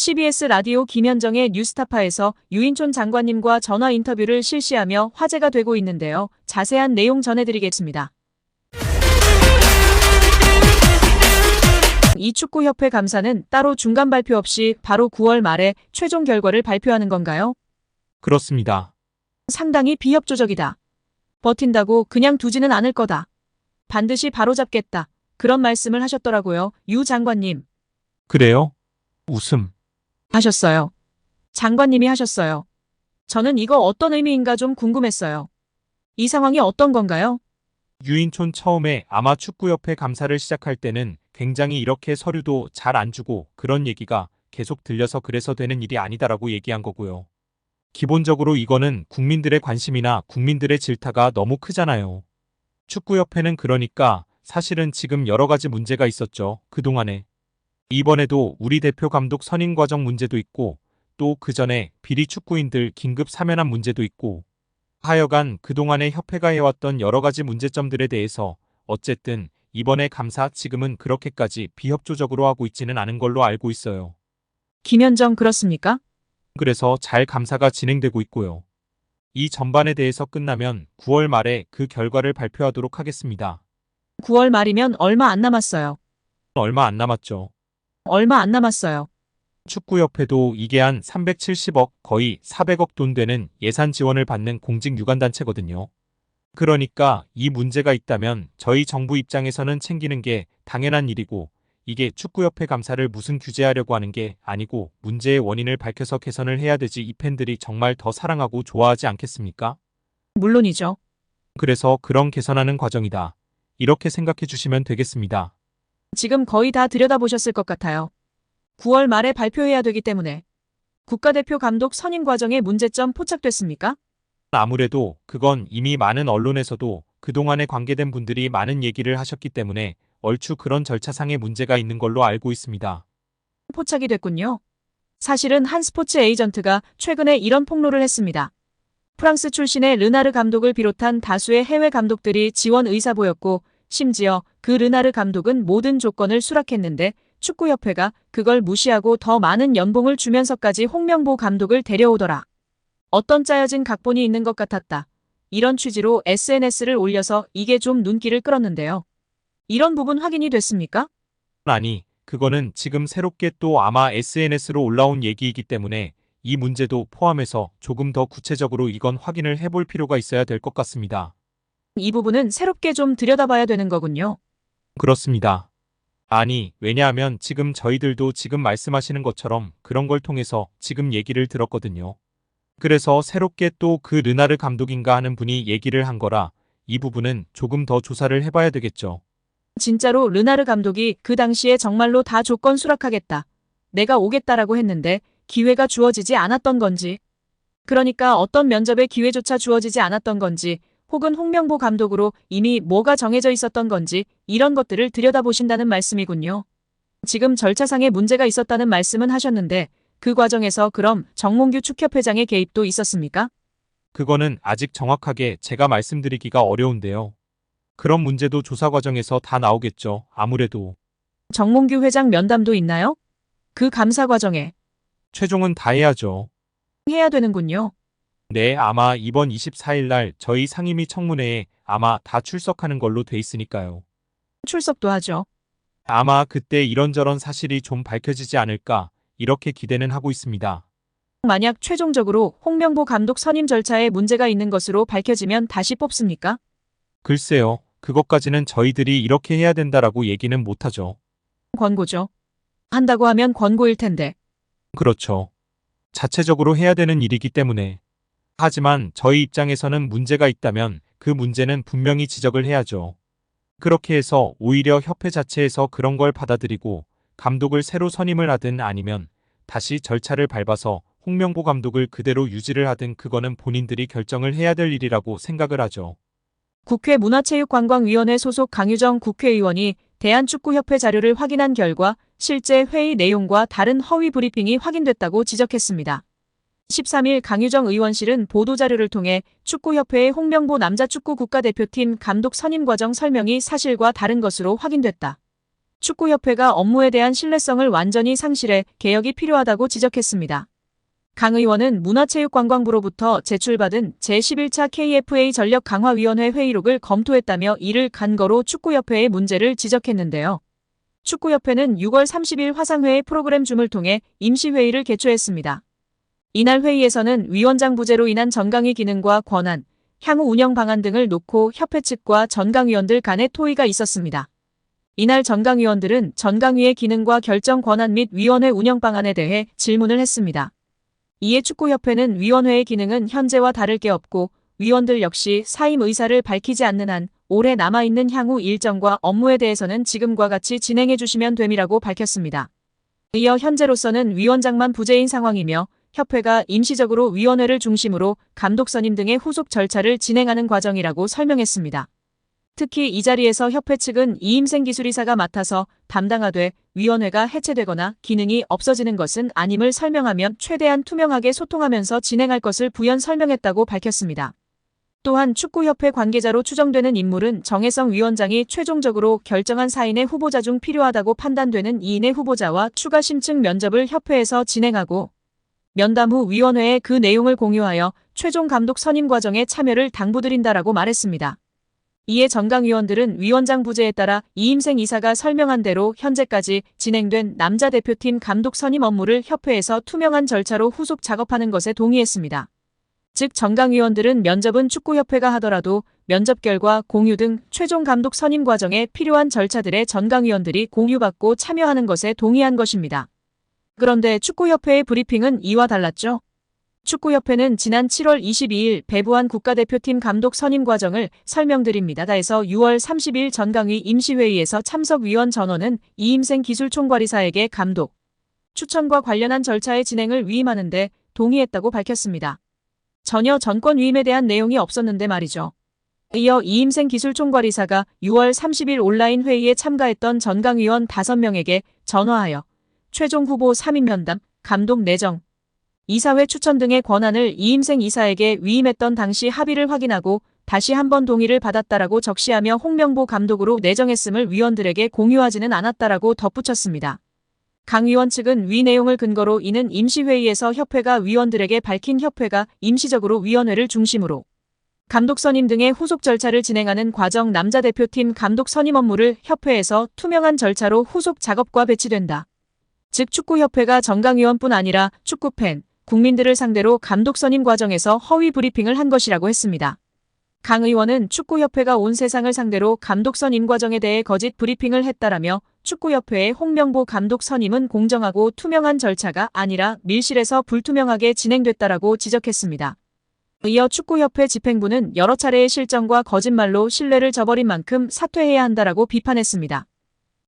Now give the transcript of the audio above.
CBS 라디오 김현정의 뉴스타파에서 유인촌 장관님과 전화 인터뷰를 실시하며 화제가 되고 있는데요. 자세한 내용 전해드리겠습니다. 이 축구협회 감사는 따로 중간 발표 없이 바로 9월 말에 최종 결과를 발표하는 건가요? 그렇습니다. 상당히 비협조적이다. 버틴다고 그냥 두지는 않을 거다. 반드시 바로잡겠다. 그런 말씀을 하셨더라고요. 유 장관님. 그래요? 웃음. 하셨어요. 장관님이 하셨어요. 저는 이거 어떤 의미인가 좀 궁금했어요. 이 상황이 어떤 건가요? 유인촌 처음에 아마 축구협회 감사를 시작할 때는 굉장히 이렇게 서류도 잘 안 주고 그런 얘기가 계속 들려서 그래서 되는 일이 아니다라고 얘기한 거고요. 기본적으로 이거는 국민들의 관심이나 국민들의 질타가 너무 크잖아요. 축구협회는 그러니까 사실은 지금 여러 가지 문제가 있었죠. 그동안에. 이번에도 우리 대표 감독 선임 과정 문제도 있고 또 그전에 비리 축구인들 긴급 사면한 문제도 있고 하여간 그동안에 협회가 해왔던 여러 가지 문제점들에 대해서 어쨌든 이번에 감사 지금은 그렇게까지 비협조적으로 하고 있지는 않은 걸로 알고 있어요. 김현정 그렇습니까? 그래서 잘 감사가 진행되고 있고요. 이 전반에 대해서 끝나면 9월 말에 그 결과를 발표하도록 하겠습니다. 9월 말이면 얼마 안 남았어요. 얼마 안 남았죠. 얼마 안 남았어요. 축구협회도 이게 한 370억 거의 400억 돈 되는 예산 지원을 받는 공직유관단체거든요. 그러니까 이 문제가 있다면 저희 정부 입장에서는 챙기는 게 당연한 일이고 이게 축구협회 감사를 무슨 규제하려고 하는 게 아니고 문제의 원인을 밝혀서 개선을 해야 되지 이 팬들이 정말 더 사랑하고 좋아하지 않겠습니까? 물론이죠. 그래서 그런 개선하는 과정이다. 이렇게 생각해 주시면 되겠습니다. 지금 거의 다 들여다보셨을 것 같아요. 9월 말에 발표해야 되기 때문에. 국가대표 감독 선임 과정의 문제점 포착됐습니까? 아무래도 그건 이미 많은 언론에서도 그동안에 관계된 분들이 많은 얘기를 하셨기 때문에 얼추 그런 절차상의 문제가 있는 걸로 알고 있습니다. 포착이 됐군요. 사실은 한 스포츠 에이전트가 최근에 이런 폭로를 했습니다. 프랑스 출신의 르나르 감독을 비롯한 다수의 해외 감독들이 지원 의사 보였고 심지어 그 르나르 감독은 모든 조건을 수락했는데 축구협회가 그걸 무시하고 더 많은 연봉을 주면서까지 홍명보 감독을 데려오더라. 어떤 짜여진 각본이 있는 것 같았다. 이런 취지로 SNS를 올려서 이게 좀 눈길을 끌었는데요. 이런 부분 확인이 됐습니까? 아니, 그거는 지금 새롭게 또 아마 SNS로 올라온 얘기이기 때문에 이 문제도 포함해서 조금 더 구체적으로 이건 확인을 해볼 필요가 있어야 될 것 같습니다. 이 부분은 새롭게 좀 들여다봐야 되는 거군요. 그렇습니다. 아니, 왜냐하면 지금 저희들도 지금 말씀하시는 것처럼 그런 걸 통해서 지금 얘기를 들었거든요. 그래서 새롭게 또 그 르나르 감독인가 하는 분이 얘기를 한 거라 이 부분은 조금 더 조사를 해봐야 되겠죠. 진짜로 르나르 감독이 그 당시에 정말로 다 조건 수락하겠다. 내가 오겠다라고 했는데 기회가 주어지지 않았던 건지. 그러니까 어떤 면접의 기회조차 주어지지 않았던 건지 혹은 홍명보 감독으로 이미 뭐가 정해져 있었던 건지 이런 것들을 들여다보신다는 말씀이군요. 지금 절차상의 문제가 있었다는 말씀은 하셨는데 그 과정에서 그럼 정몽규 축협회장의 개입도 있었습니까? 그거는 아직 정확하게 제가 말씀드리기가 어려운데요. 그런 문제도 조사 과정에서 다 나오겠죠. 아무래도. 정몽규 회장 면담도 있나요? 그 감사 과정에 최종은 다 해야죠. 해야 되는군요. 네, 아마 이번 24일 날 저희 상임위 청문회에 아마 다 출석하는 걸로 돼 있으니까요. 출석도 하죠. 아마 그때 이런저런 사실이 좀 밝혀지지 않을까 이렇게 기대는 하고 있습니다. 만약 최종적으로 홍명보 감독 선임 절차에 문제가 있는 것으로 밝혀지면 다시 뽑습니까? 글쎄요. 그것까지는 저희들이 이렇게 해야 된다라고 얘기는 못하죠. 권고죠. 한다고 하면 권고일 텐데. 그렇죠. 자체적으로 해야 되는 일이기 때문에. 하지만 저희 입장에서는 문제가 있다면 그 문제는 분명히 지적을 해야죠. 그렇게 해서 오히려 협회 자체에서 그런 걸 받아들이고 감독을 새로 선임을 하든 아니면 다시 절차를 밟아서 홍명보 감독을 그대로 유지를 하든 그거는 본인들이 결정을 해야 될 일이라고 생각을 하죠. 국회 문화체육관광위원회 소속 강유정 국회의원이 대한축구협회 자료를 확인한 결과 실제 회의 내용과 다른 허위 브리핑이 확인됐다고 지적했습니다. 13일 강유정 의원실은 보도자료를 통해 축구협회의 홍명보 남자축구 국가대표팀 감독 선임 과정 설명이 사실과 다른 것으로 확인됐다. 축구협회가 업무에 대한 신뢰성을 완전히 상실해 개혁이 필요하다고 지적했습니다. 강 의원은 문화체육관광부로부터 제출받은 제11차 KFA 전력강화위원회 회의록을 검토했다며 이를 간거로 축구협회의 문제를 지적했는데요. 축구협회는 6월 30일 화상회의 프로그램 줌을 통해 임시회의를 개최했습니다. 이날 회의에서는 위원장 부재로 인한 전강위 기능과 권한, 향후 운영 방안 등을 놓고 협회 측과 전강위원들 간의 토의가 있었습니다. 이날 전강위원들은 전강위의 기능과 결정 권한 및 위원회 운영 방안에 대해 질문을 했습니다. 이에 축구협회는 위원회의 기능은 현재와 다를 게 없고 위원들 역시 사임 의사를 밝히지 않는 한 올해 남아있는 향후 일정과 업무에 대해서는 지금과 같이 진행해 주시면 됨이라고 밝혔습니다. 이어 현재로서는 위원장만 부재인 상황이며 협회가 임시적으로 위원회를 중심으로 감독 선임 등의 후속 절차를 진행하는 과정이라고 설명했습니다. 특히 이 자리에서 협회 측은 이임생 기술이사가 맡아서 담당하되 위원회가 해체되거나 기능이 없어지는 것은 아님을 설명하며 최대한 투명하게 소통하면서 진행할 것을 부연 설명했다고 밝혔습니다. 또한 축구협회 관계자로 추정되는 인물은 정혜성 위원장이 최종적으로 결정한 4인의 후보자 중 필요하다고 판단되는 2인의 후보자와 추가 심층 면접을 협회에서 진행하고 면담 후 위원회에 그 내용을 공유하여 최종 감독 선임 과정에 참여를 당부드린다라고 말했습니다. 이에 전강위원들은 위원장 부재에 따라 이임생 이사가 설명한 대로 현재까지 진행된 남자 대표팀 감독 선임 업무를 협회에서 투명한 절차로 후속 작업하는 것에 동의했습니다. 즉 전강위원들은 면접은 축구협회가 하더라도 면접 결과 공유 등 최종 감독 선임 과정에 필요한 절차들에 전강위원들이 공유받고 참여하는 것에 동의한 것입니다. 그런데 축구협회의 브리핑은 이와 달랐죠. 축구협회는 지난 7월 22일 배부한 국가대표팀 감독 선임 과정을 설명드립니다. 다에서 6월 30일 전강위 임시회의에서 참석위원 전원은 이임생 기술총괄이사에게 감독 추천과 관련한 절차의 진행을 위임하는 데 동의했다고 밝혔습니다. 전혀 전권 위임에 대한 내용이 없었는데 말이죠. 이어 이임생 기술총괄이사가 6월 30일 온라인 회의에 참가했던 전강위원 5명에게 전화하여 최종 후보 3인 면담, 감독 내정, 이사회 추천 등의 권한을 이임생 이사에게 위임했던 당시 합의를 확인하고 다시 한번 동의를 받았다라고 적시하며 홍명보 감독으로 내정했음을 위원들에게 공유하지는 않았다라고 덧붙였습니다. 강 위원 측은 위 내용을 근거로 이는 임시회의에서 협회가 위원들에게 밝힌 협회가 임시적으로 위원회를 중심으로 감독 선임 등의 후속 절차를 진행하는 과정 남자 대표팀 감독 선임 업무를 협회에서 투명한 절차로 후속 작업과 배치된다. 즉 축구협회가 전강위원뿐 아니라 축구팬, 국민들을 상대로 감독 선임 과정에서 허위 브리핑을 한 것이라고 했습니다. 강 의원은 축구협회가 온 세상을 상대로 감독 선임 과정에 대해 거짓 브리핑을 했다라며 축구협회의 홍명보 감독 선임은 공정하고 투명한 절차가 아니라 밀실에서 불투명하게 진행됐다라고 지적했습니다. 이어 축구협회 집행부는 여러 차례의 실정과 거짓말로 신뢰를 저버린 만큼 사퇴해야 한다라고 비판했습니다.